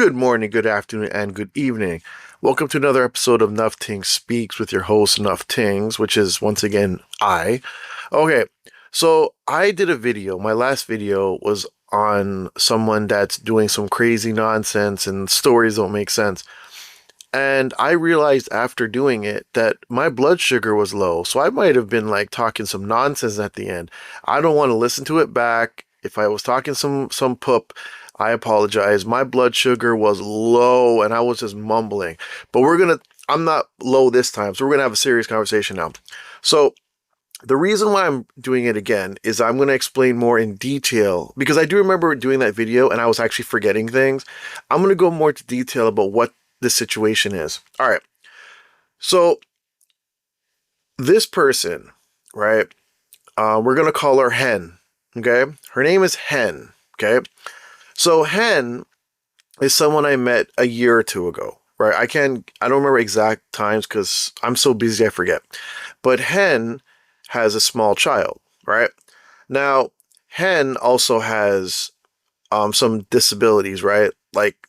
Good morning, good afternoon, and good evening. Welcome to another episode of Nufftingz Speaks with your host, Nufftingz, which is once again I. Okay, so I did a video. My last video was on someone that's doing some crazy nonsense and stories don't make sense. And I realized after doing it that my blood sugar was low. So I might have been like talking some nonsense at the end. I don't want to listen to it back. If I was talking some poop, I apologize. My blood sugar was low and I was just mumbling. But I'm not low this time. So we're going to have a serious conversation now. So the reason why I'm doing it again is I'm going to explain more in detail because I do remember doing that video and I was actually forgetting things. I'm going to go more into detail about what this situation is. All right. So this person, right? We're going to call her Hen. Okay. Her name is Hen. Okay. So Hen is someone I met a year or two ago, right? I don't remember exact times because I'm so busy I forget. But Hen has a small child, right? Now, Hen also has some disabilities, right? Like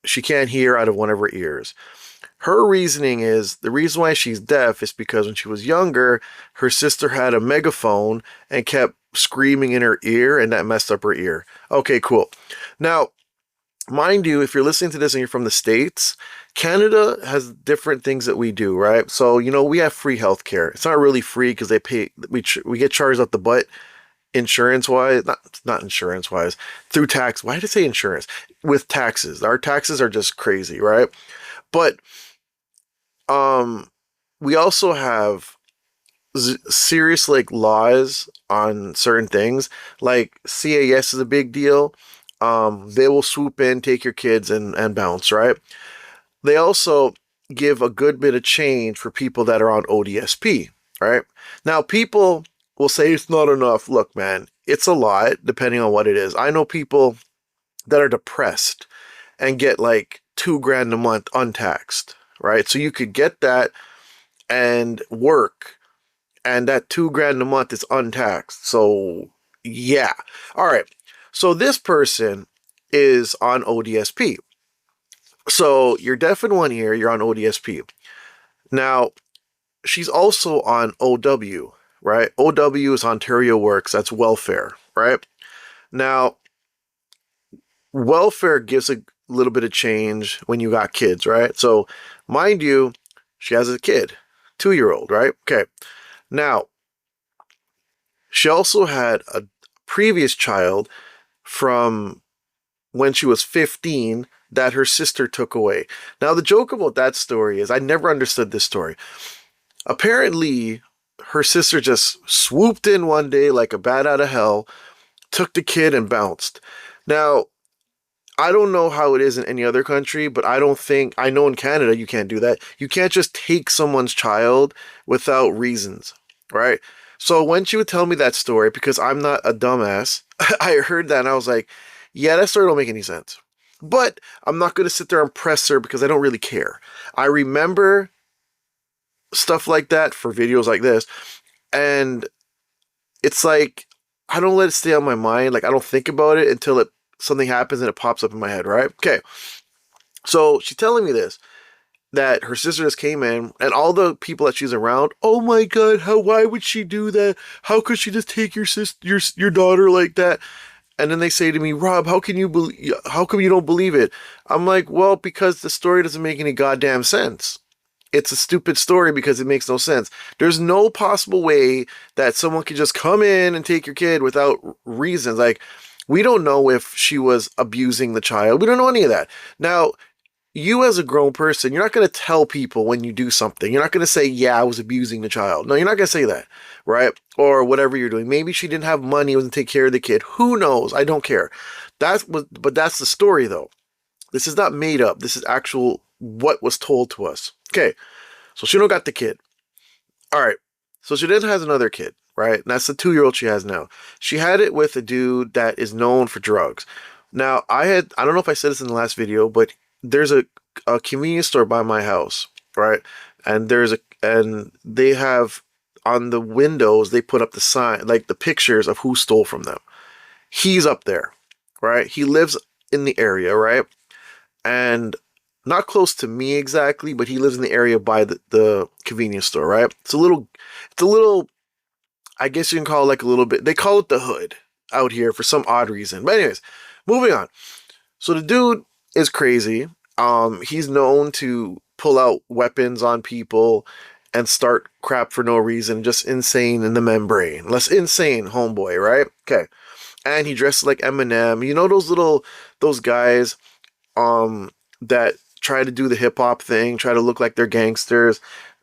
she can't hear out of one of her ears. Her reasoning is the reason why she's deaf is because when she was younger, her sister had a megaphone and kept screaming in her ear, and that messed up her ear. Okay, cool. Now, mind you, if you're listening to this and you're from the States, Canada has different things that we do, right? So, we have free healthcare. It's not really free because we get charged up the butt insurance wise, not insurance wise, through tax. Why did I say insurance? With taxes. Our taxes are just crazy, right? But we also have serious laws on certain things. Like CAS is a big deal. They will swoop in, take your kids and bounce, right? They also give a good bit of change for people that are on ODSP, right? Now, people will say it's not enough. Look, man, it's a lot depending on what it is. I know people that are depressed and get like $2,000 a month untaxed, right? So you could get that and work, and that $2,000 a month is untaxed. So yeah. All right. So this person is on ODSP. So you're deaf in one ear, you're on ODSP. Now, she's also on OW, right? OW is Ontario Works, that's welfare, right? Now, welfare gives a little bit of change when you got kids, right? So, mind you, she has a kid, 2-year-old, right? Okay. Now, she also had a previous child from when she was 15 that her sister took away. Now, the joke about that story is I never understood this story. Apparently, her sister just swooped in one day like a bat out of hell, took the kid and bounced. Now, I don't know how it is in any other country, but I know in Canada you can't do that. You can't just take someone's child without reasons, right? So when she would tell me that story, because I'm not a dumbass, I heard that and I was like, yeah, that story don't make any sense. But I'm not going to sit there and press her because I don't really care. I remember stuff like that for videos like this, and it's like I don't let it stay on my mind. Like I don't think about it until something happens and it pops up in my head, right? Okay. So she's telling me this, that her sister just came in and all the people that she's around, oh my God, why would she do that? How could she just take your daughter like that? And then they say to me, Rob, how come you don't believe it? I'm like, well, because the story doesn't make any goddamn sense. It's a stupid story because it makes no sense. There's no possible way that someone could just come in and take your kid without reasons. Like, we don't know if she was abusing the child. We don't know any of that. Now, you as a grown person, you're not going to tell people when you do something. You're not going to say, yeah, I was abusing the child. No, you're not going to say that, right? Or whatever you're doing. Maybe she didn't have money, wasn't take care of the kid. Who knows? I don't care. But that's the story, though. This is not made up. This is actual what was told to us. Okay, so she don't got the kid. All right, so she then has another kid, right? And that's the 2-year-old she has now. She had it with a dude that is known for drugs. Now, I don't know if I said this in the last video, but there's a convenience store by my house, right? And they have on the windows, they put up the sign, like the pictures of who stole from them. He's up there, right? He lives in the area, right? And not close to me exactly, but he lives in the area by the convenience store, right? It's a little, I guess you can call it like a little bit, they call it the hood out here for some odd reason. But anyways, moving on. So the dude is crazy. He's known to pull out weapons on people and start crap for no reason, just insane in the membrane. Less insane, homeboy, right? Okay. And he dresses like Eminem. You know those guys that try to do the hip hop thing, try to look like they're gangsters,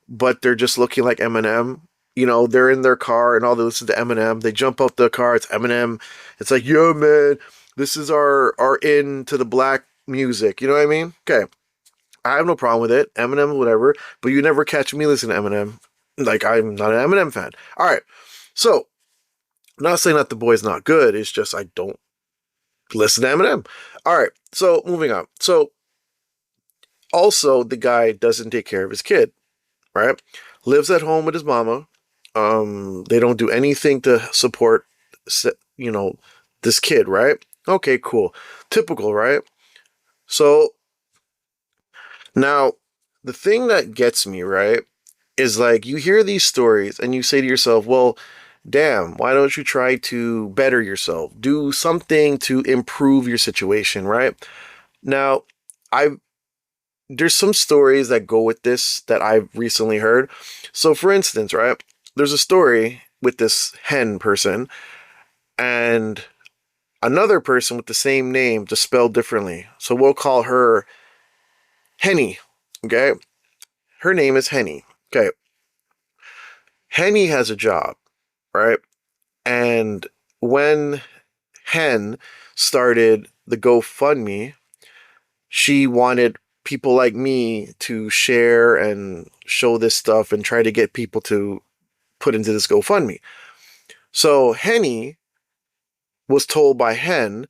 but they're just looking like Eminem. You know, they're in their car and all they listen to Eminem. They jump out the car, it's Eminem. It's like, yo, man, this is our in to the black music. You know what I mean? Okay. I have no problem with it. Eminem, whatever. But you never catch me listening to Eminem. Like, I'm not an Eminem fan. All right. So, I'm not saying that the boy's not good. It's just I don't listen to Eminem. All right. So, moving on. So, also, the guy doesn't take care of his kid, right? Lives at home with his mama. They don't do anything to support, you know, this kid, right? Okay, cool. Typical, right? So now the thing that gets me, right, is like you hear these stories and you say to yourself, well, damn, why don't you try to better yourself? Do something to improve your situation, right? Now, I there's some stories that go with this that I've recently heard. So for instance, right, there's a story with this hen person and another person with the same name just spelled differently. So we'll call her Henny. Okay. Her name is Henny. Okay. Henny has a job, right? And when Hen started the GoFundMe, she wanted people like me to share and show this stuff and try to get people to put into this GoFundMe. So Henny was told by Hen,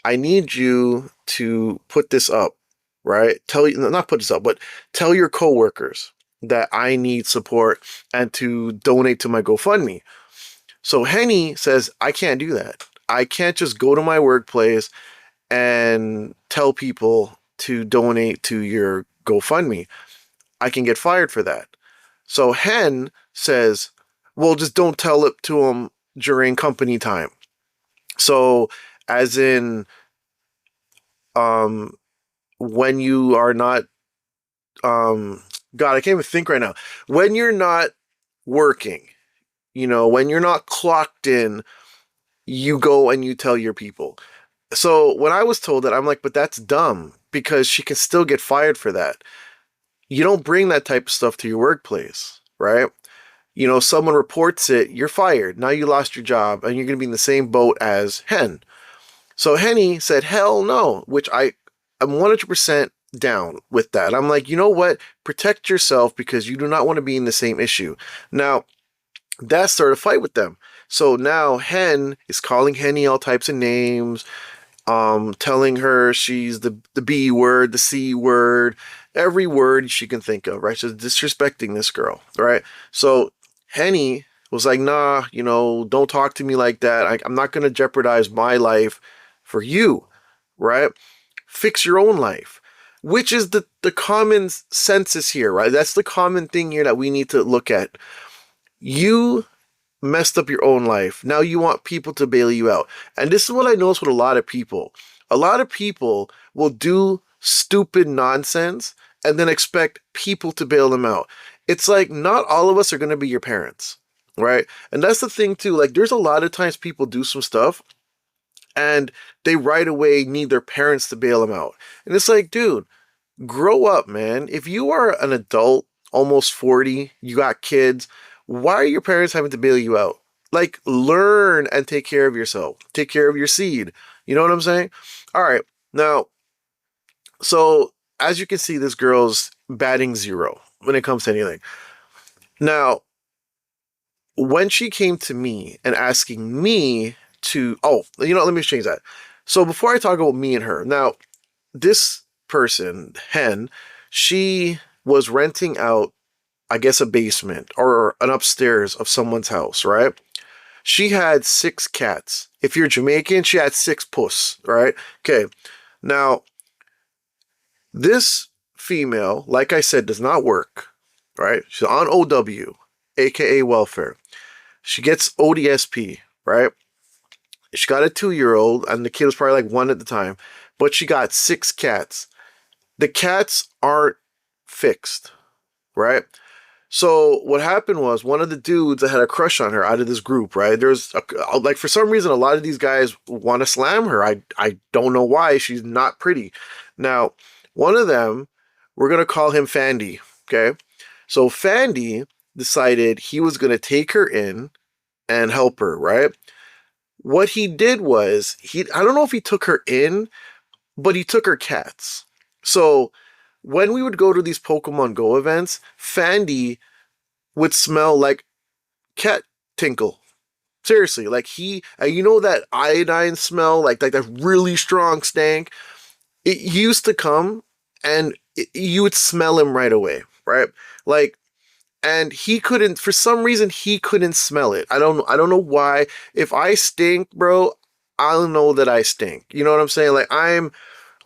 I need you to put this up, right? Not put this up, but tell your coworkers that I need support and to donate to my GoFundMe. So Henny says, I can't do that. I can't just go to my workplace and tell people to donate to your GoFundMe. I can get fired for that. So Hen says, well, just don't tell it to them during company time. So as in, when you are not, God, I can't even think right now. When you're not working, you know, when you're not clocked in, you go and you tell your people. So when I was told that, I'm like, but that's dumb because she can still get fired for that. You don't bring that type of stuff to your workplace, right? You know, someone reports it, you're fired. Now you lost your job and you're going to be in the same boat as Hen. So Henny said, hell no, which I'm 100% down with that. I'm like, you know what? Protect yourself because you do not want to be in the same issue. Now, that started a fight with them. So now Hen is calling Henny all types of names, telling her she's the B word, the C word, every word she can think of, right? She's disrespecting this girl, right? So Henny was like, nah, you know, don't talk to me like that. I'm not going to jeopardize my life for you, right? Fix your own life, which is the common census here, right? That's the common thing here that we need to look at. You messed up your own life. Now you want people to bail you out. And this is what I notice with a lot of people. A lot of people will do stupid nonsense and then expect people to bail them out. It's like not all of us are going to be your parents, right? And that's the thing too. Like there's a lot of times people do some stuff and they right away need their parents to bail them out. And it's like, dude, grow up, man. If you are an adult, almost 40, you got kids, why are your parents having to bail you out? Like, learn and take care of yourself. Take care of your seed. You know what I'm saying? All right. Now, so as you can see, this girl's batting zero when it comes to anything. Now, when she came to me and asking me to, let me change that. So before I talk about me and her, now, this person, Hen, she was renting out, I guess, a basement or an upstairs of someone's house, right? She had 6 cats. If you're Jamaican, she had 6 puss, right? Okay. Now, this female, like I said, does not work, right? She's on OW, aka welfare. She gets ODSP, right? She got a 2-year-old, and the kid was probably like 1 at the time, but she got 6 cats. The cats aren't fixed, right? So what happened was one of the dudes that had a crush on her out of this group, right? There's like for some reason a lot of these guys want to slam her. I don't know why. She's not pretty. Now, one of them, we're gonna call him Fandy. Okay, so Fandy decided he was gonna take her in and help her, right? What he did was I don't know if he took her in, but he took her cats. So when we would go to these Pokemon Go events, Fandy would smell like cat tinkle. Seriously, like you know that iodine smell, like that really strong stank. It used to come, and you would smell him right away, right? Like, and he couldn't, for some reason, he couldn't smell it. I don't know why. If I stink, bro, I'll know that I stink. You know what I'm saying? Like I'm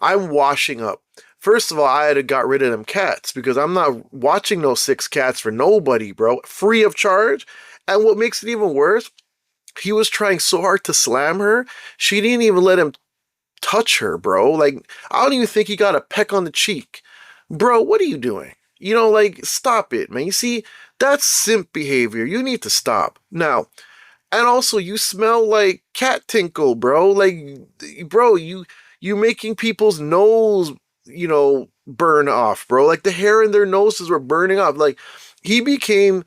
washing up. First of all, I had to got rid of them cats because I'm not watching those 6 cats for nobody, bro. Free of charge. And what makes it even worse, he was trying so hard to slam her, she didn't even let him touch her, bro. Like, I don't even think he got a peck on the cheek. Bro, what are you doing? You know, like, stop it, man. You see, that's simp behavior. You need to stop. Now, and also, you smell like cat tinkle, bro. Like, bro, you making people's nose, burn off, bro. Like the hair in their noses were burning off. Like he became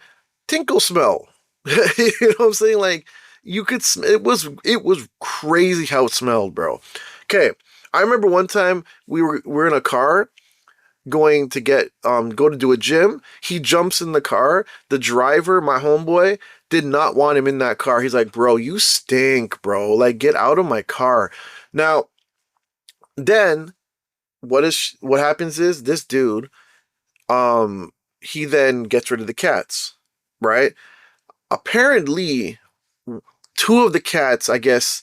tinkle smell. You know what I'm saying? Like you could. It was crazy how it smelled, bro. Okay, I remember one time we're in a car going to go to do a gym. He jumps in the car. The driver, my homeboy, did not want him in that car. He's like, bro, you stink, bro. Like, get out of my car. Now, then what happens is this dude, he then gets rid of the cats, right? Apparently, 2 of the cats, I guess,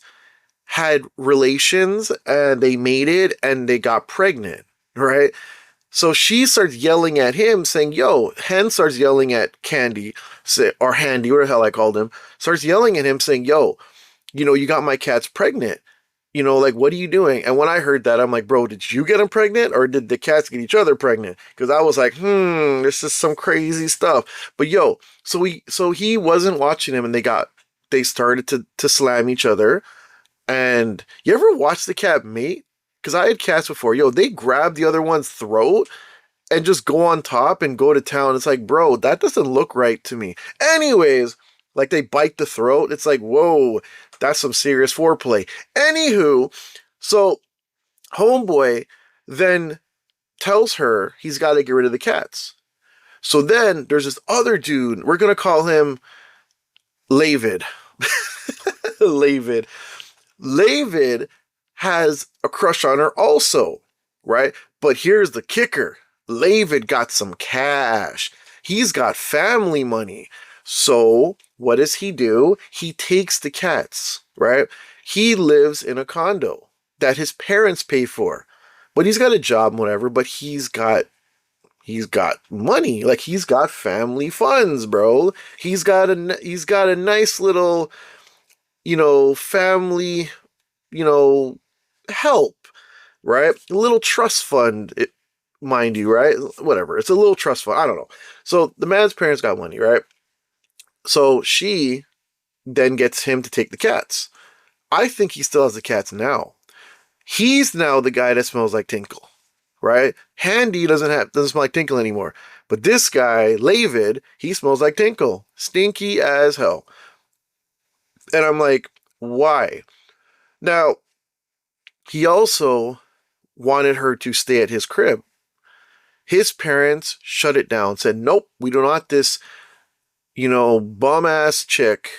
had relations and they mated and they got pregnant, right? So she starts yelling at him, saying, yo, Hen starts yelling at Candy, or Handy, whatever the hell I called him, starts yelling at him, saying, yo, you got my cats pregnant. Like, what are you doing? And when I heard that, I'm like, bro, did you get them pregnant or did the cats get each other pregnant? Because I was like, this is some crazy stuff. But yo, so he wasn't watching him and they started to slam each other. And you ever watch the cat mate? Because I had cats before. Yo, they grab the other one's throat and just go on top and go to town. It's like, bro, that doesn't look right to me. Anyways, like they bite the throat. It's like, whoa, that's some serious foreplay. Anywho, so homeboy then tells her he's got to get rid of the cats. So then there's this other dude. We're going to call him Lavid. Lavid. Lavid has a crush on her also, right? But here's the kicker. Lavid got some cash. He's got family money. So what does he do? He takes the cats, right? He lives in a condo that his parents pay for. But he's got a job and whatever, but he's got money. Like he's got family funds, bro. He's got a nice little, family, help, right? A little trust fund, mind you, right? Whatever. It's a little trust fund. I don't know. So the man's parents got money, right? So she then gets him to take the cats. I think he still has the cats now. He's now the guy that smells like Tinkle, right? Handy doesn't smell like Tinkle anymore. But this guy, Lavid, he smells like Tinkle. Stinky as hell. And I'm like, why? Now, he also wanted her to stay at his crib. His parents shut it down, said, nope, we don't want this, bum-ass chick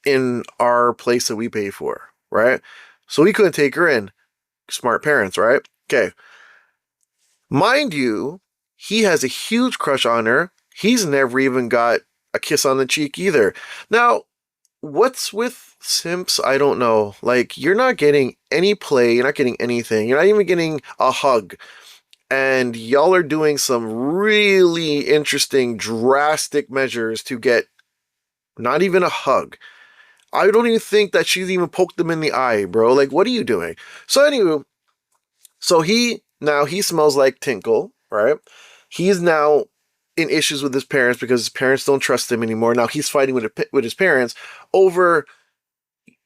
in our place that we pay for, right? So he couldn't take her in. Smart parents, right? Okay. Mind you, he has a huge crush on her. He's never even got a kiss on the cheek either. Now, what's with simps? I don't know. Like, you're not getting any play, you're not getting anything, you're not even getting a hug. And y'all are doing some really interesting, drastic measures to get not even a hug. I don't even think that she's even poked them in the eye, bro. Like, what are you doing? So, anyway, so he smells like Tinkle, right? He's now in issues with his parents because his parents don't trust him anymore. Now he's fighting with his parents over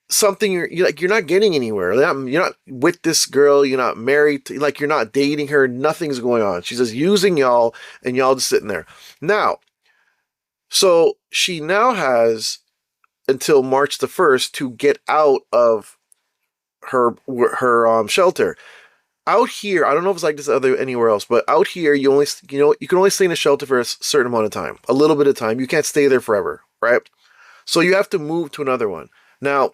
something you're not getting anywhere. You're not with this girl. You're not married. Like you're not dating her. Nothing's going on. She's just using y'all, and y'all just sitting there. Now, so she now has until March the 1st to get out of her shelter. Out here, I don't know if it's like this anywhere else, but out here, you can only stay in a shelter for a certain amount of time, a little bit of time. You can't stay there forever, right? So you have to move to another one. Now,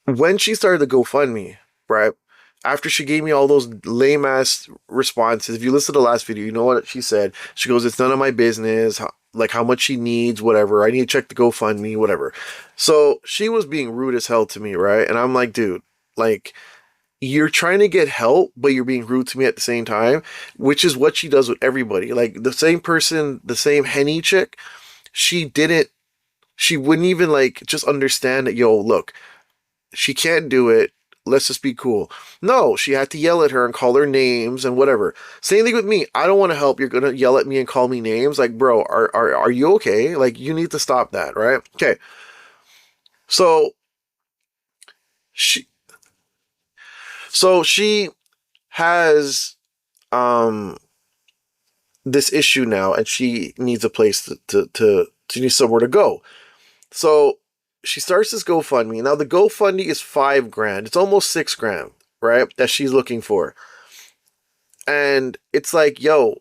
when she started the GoFundMe, right? After she gave me all those lame ass responses, if you listen to the last video, you know what she said. She goes, "It's none of my business. Like how much she needs, whatever. I need to check the GoFundMe, whatever." So she was being rude as hell to me, right? And I'm like, dude, like you're trying to get help, but you're being rude to me at the same time, which is what she does with everybody. Like the same person, the same Henny chick, she didn't, she wouldn't even like just understand that, yo, look, she can't do it. Let's just be cool. No, she had to yell at her and call her names and whatever. Same thing with me. I don't want to help. You're gonna yell at me and call me names. Like, bro, are you okay? Like, you need to stop that, right? Okay. So she she has um this issue now, and she needs a place to she needs somewhere to go. So she starts this GoFundMe. Now the GoFundMe is $5,000. It's almost $6,000, right? That she's looking for. And it's like, yo,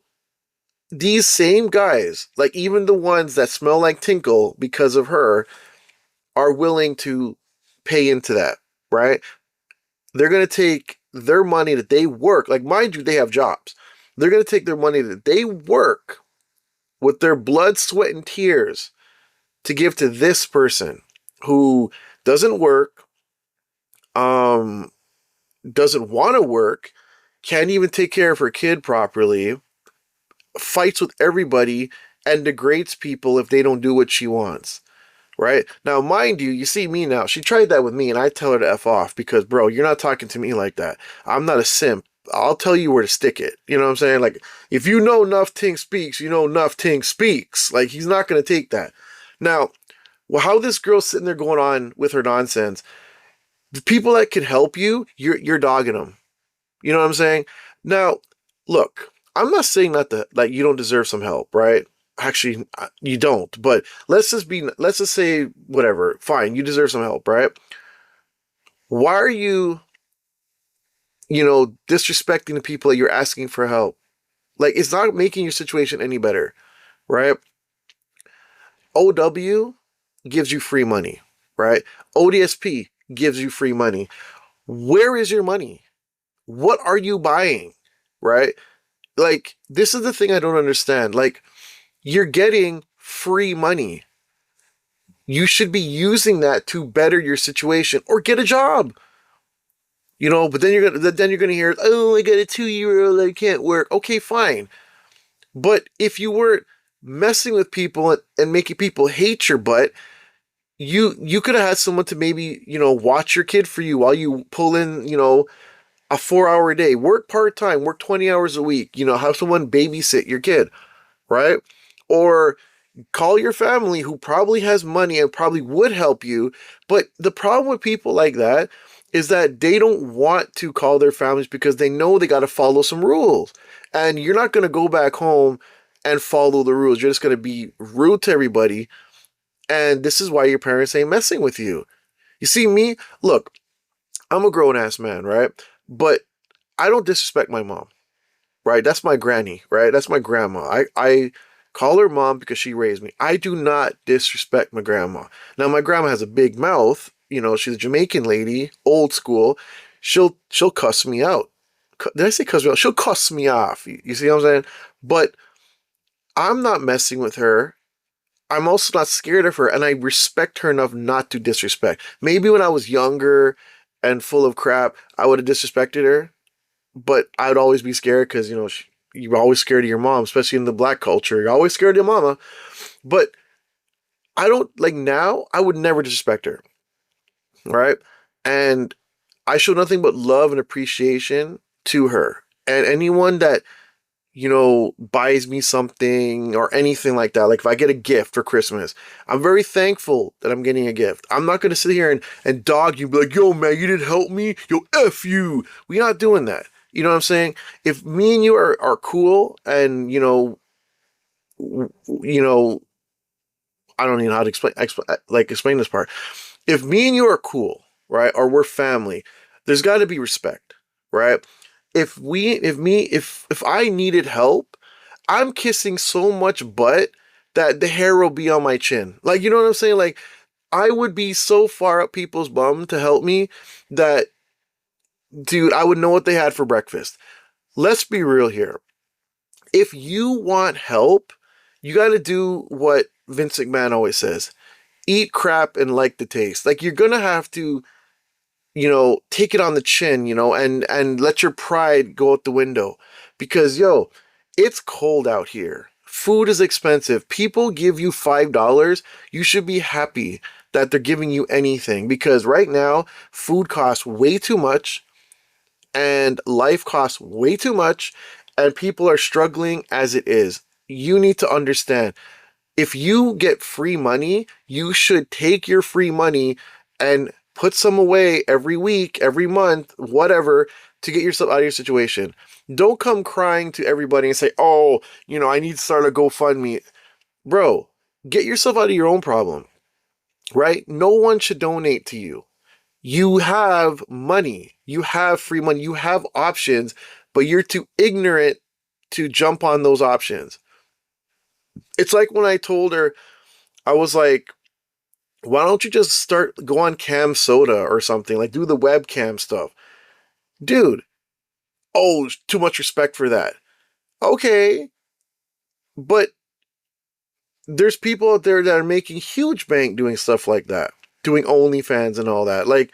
these same guys, like even the ones that smell like Tinkle because of her, are willing to pay into that, right? They're gonna take their money that they work, like mind you, they have jobs. They're gonna take their money that they work with their blood, sweat, and tears to give to this person who doesn't work, um, doesn't want to work, can't even take care of her kid properly, fights with everybody, and degrades people if they don't do what she wants. Right? Now, mind you, you see me now. She tried that with me, and I tell her to F off because, bro, you're not talking to me like that. I'm not a simp. I'll tell you where to stick it. You know what I'm saying? Like, if you know Nufftingz Speaks, you know Nufftingz Speaks. Like, he's not going to take that. Now, well, how this girl's sitting there going on with her nonsense, the people that can help you, you're dogging them. You know what I'm saying? Now, look, I'm not saying that like you don't deserve some help, right? Actually, you don't. But let's just say whatever. Fine, you deserve some help, right? Why are you, disrespecting the people that you're asking for help? Like, it's not making your situation any better, right? OW gives you free money, right? ODSP gives you free money. Where is your money? What are you buying, right? Like, this is the thing I don't understand. Like, you're getting free money. You should be using that to better your situation or get a job. But then you're gonna hear, oh, I got a 2-year-old, I can't work. Okay, fine. But if you weren't messing with people and making people hate your butt, you could have had someone to maybe, watch your kid for you while you pull in, a 4-hour day, work part-time, work 20 hours a week, have someone babysit your kid, right? Or call your family who probably has money and probably would help you. But the problem with people like that is that they don't want to call their families because they know they got to follow some rules. And you're not going to go back home and follow the rules. You're just going to be rude to everybody. And this is why your parents ain't messing with you. You see me? Look, I'm a grown-ass man, right? But I don't disrespect my mom, right? That's my granny, right? That's my grandma. I call her mom because she raised me. I do not disrespect my grandma. Now, my grandma has a big mouth. She's a Jamaican lady, old school. She'll cuss me out. Did I say cuss me out? She'll cuss me off. You see what I'm saying? But I'm not messing with her. I'm also not scared of her, and I respect her enough not to disrespect. Maybe when I was younger and full of crap, I would have disrespected her, but I'd always be scared because, you're always scared of your mom, especially in the black culture. You're always scared of your mama. But I don't, like, now, I would never disrespect her, right? And I show nothing but love and appreciation to her. And anyone that, buys me something or anything like that. Like if I get a gift for Christmas, I'm very thankful that I'm getting a gift. I'm not going to sit here and dog you, be like, yo, man, you didn't help me. Yo, F you. We're not doing that. You know what I'm saying? If me and you are cool and, you know, I don't even know how to explain this part. If me and you are cool, right, or we're family, there's got to be respect, right? If I needed help, I'm kissing so much butt that the hair will be on my chin. Like, you know what I'm saying? Like, I would be so far up people's bum to help me that, dude, I would know what they had for breakfast. Let's be real here. If you want help, you got to do what Vince McMahon always says: eat crap and like the taste. Like, you're gonna have to, take it on the chin, and let your pride go out the window. Because, it's cold out here. Food is expensive. People give you $5. You should be happy that they're giving you anything. Because right now, food costs way too much, and life costs way too much, and people are struggling as it is. You need to understand, if you get free money, you should take your free money and put some away every week, every month, whatever, to get yourself out of your situation. Don't come crying to everybody and say, oh, I need to start a GoFundMe. Bro, get yourself out of your own problem, right? No one should donate to you. You have money. You have free money. You have options, but you're too ignorant to jump on those options. It's like when I told her, I was like, why don't you just go on Cam Soda or something, like do the webcam stuff? Dude, oh, too much respect for that. Okay, but there's people out there that are making huge bank doing stuff like that, doing OnlyFans and all that. Like,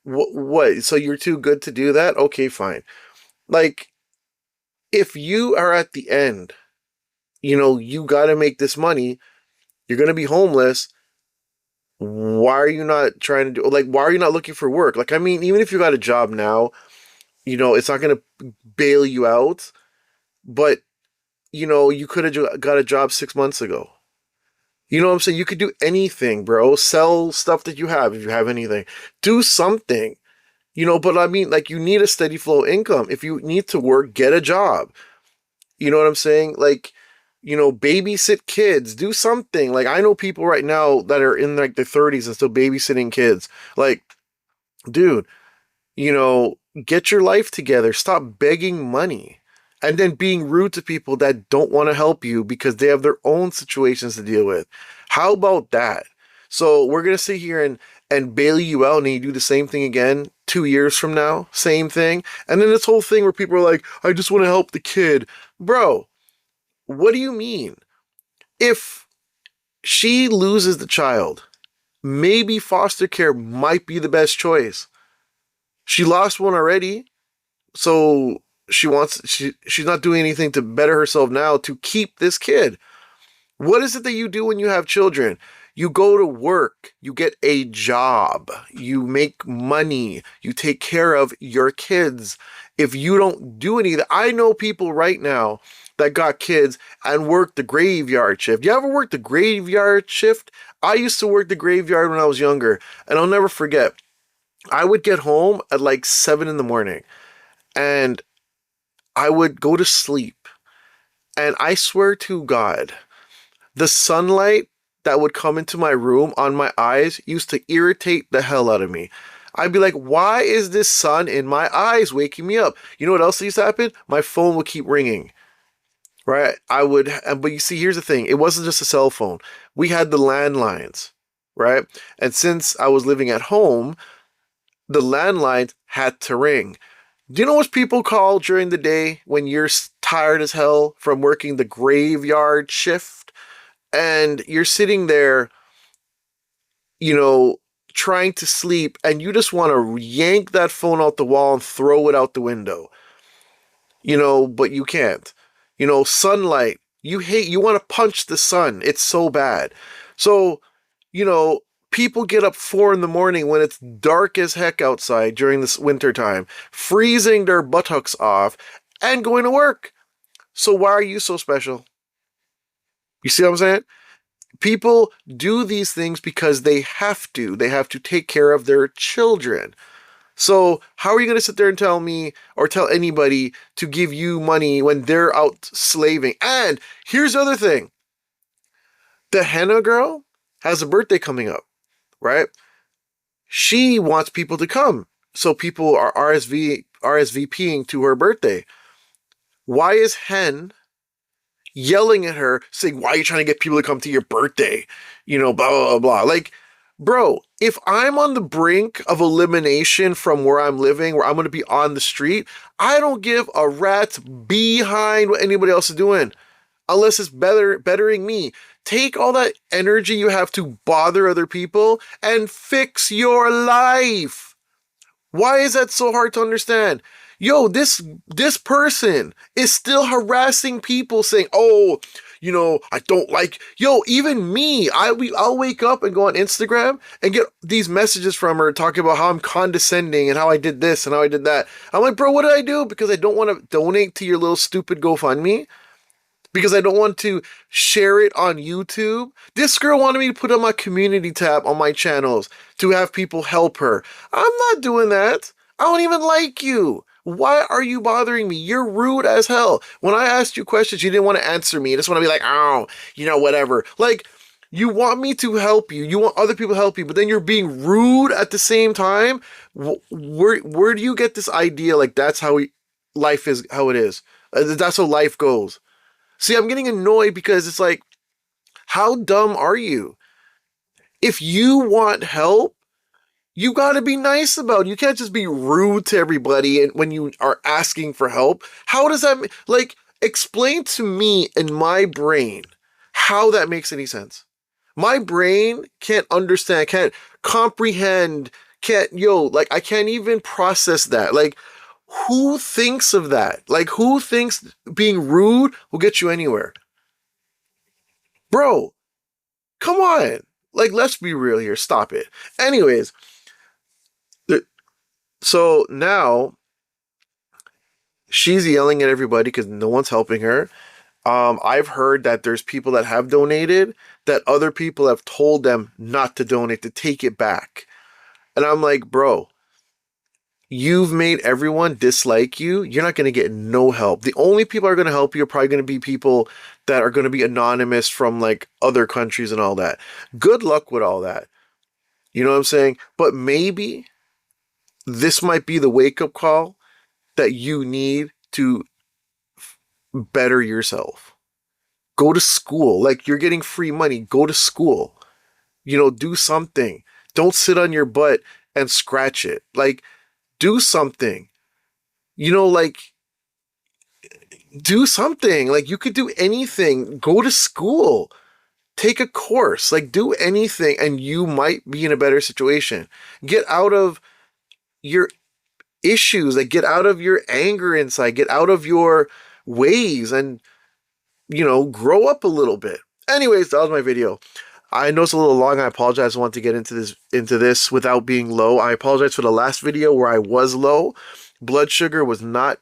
what? So you're too good to do that? Okay, fine. Like, if you are at the end, you got to make this money. You're going to be homeless. Why are you not trying to do, like, why are you not looking for work? Like, I mean, even if you got a job now, it's not going to bail you out, but, you could have got a job 6 months ago. You know what I'm saying? You could do anything, bro. Sell stuff that you have if you have anything. Do something, but I mean, like, you need a steady flow of income. If you need to work, get a job. You know what I'm saying? Like, babysit kids, do something. Like, I know people right now that are in like their 30s and still babysitting kids. Like, dude, get your life together. Stop begging money and then being rude to people that don't want to help you because they have their own situations to deal with. How about that? So we're going to sit here and bail you out and you do the same thing again 2 years from now, same thing. And then this whole thing where people are like, I just want to help the kid. Bro, what do you mean? If she loses the child, maybe foster care might be the best choice. She lost one already, so she's not doing anything to better herself now to keep this kid. What is it that you do when you have children? You go to work, you get a job, you make money, you take care of your kids. If you don't do anything, I know people right now that got kids and work the graveyard shift. You ever work the graveyard shift? I used to work the graveyard when I was younger, and I'll never forget. I would get home at like 7 in the morning and I would go to sleep. And I swear to God, the sunlight that would come into my room on my eyes used to irritate the hell out of me. I'd be like, why is this sun in my eyes waking me up? You know what else used to happen? My phone would keep ringing. Right? But you see, here's the thing. It wasn't just a cell phone. We had the landlines, right? And since I was living at home, the landlines had to ring. Do you know what people call during the day when you're tired as hell from working the graveyard shift? and you're sitting there, you know, trying to sleep, and you just want to yank that phone out the wall and throw it out the window, but you can't. Sunlight, you want to punch the sun. It's so bad. So, you know, people get up 4 in the morning when it's dark as heck outside during this winter time, freezing their buttocks off and going to work. So why are you so special? You see what I'm saying? People do these things because they have to. They have to take care of their children. So how are you going to sit there and tell me or tell anybody to give you money when they're out slaving? And here's the other thing. The henna girl has a birthday coming up, right? She wants people to come. So people are RSVPing to her birthday. Why is Hen yelling at her saying, why are you trying to get people to come to your birthday? Blah, blah, blah, blah. Like, bro, if I'm on the brink of elimination from where I'm living, where I'm going to be on the street, I don't give a rat's behind what anybody else is doing, unless it's bettering me. Take all that energy you have to bother other people and fix your life. Why is that so hard to understand? Yo, this person is still harassing people saying, oh, I don't like, even me, I'll wake up and go on Instagram and get these messages from her talking about how I'm condescending and how I did this and how I did that. I'm like, bro, what did I do? Because I don't want to donate to your little stupid GoFundMe. Because I don't want to share it on YouTube. This girl wanted me to put on my community tab on my channels to have people help her. I'm not doing that. I don't even like you. Why are you bothering me? You're rude as hell. When I asked you questions, you didn't want to answer me. You just want to be like, oh, whatever. Like, you want me to help you. You want other people to help you, but then you're being rude at the same time. Where do you get this idea? Like, that's how life is, how it is. That's how life goes. See, I'm getting annoyed because it's like, how dumb are you? If you want help, you got to be nice about it. You can't just be rude to everybody when you are asking for help. How does that, explain to me in my brain how that makes any sense. My brain can't understand, can't comprehend, I can't even process that. Like, who thinks of that? Like, who thinks being rude will get you anywhere? Bro, come on. Like, let's be real here. Stop it. Anyways, so now she's yelling at everybody because no one's helping her. I've heard that there's people that have donated that other people have told them not to donate, to take it back. And I'm like, bro, you've made everyone dislike you. You're not going to get no help. The only people are going to help you are probably going to be people that are going to be anonymous from like other countries and all that. Good luck with all that. You know what I'm saying? But maybe this might be the wake-up call that you need to better yourself. Go to school. Like, you're getting free money. Go to school. Do something. Don't sit on your butt and scratch it. Like, do something. Do something. Like, you could do anything. Go to school. Take a course. Like, do anything, and you might be in a better situation. Get out of your issues. Like, get out of your anger inside. Get out of your ways and, grow up a little bit. Anyways, that was my video. I know it's a little long. I apologize. I want to get into this without being low. I apologize for the last video where I was low. Blood sugar was not,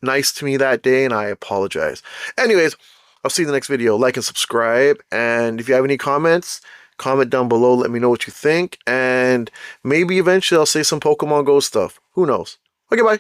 nice to me that day, and I apologize. Anyways, I'll see you in the next video. Like and subscribe. And if you have any comments, comment down below. Let me know what you think. And maybe eventually I'll say some Pokemon Go stuff. Who knows? Okay, bye.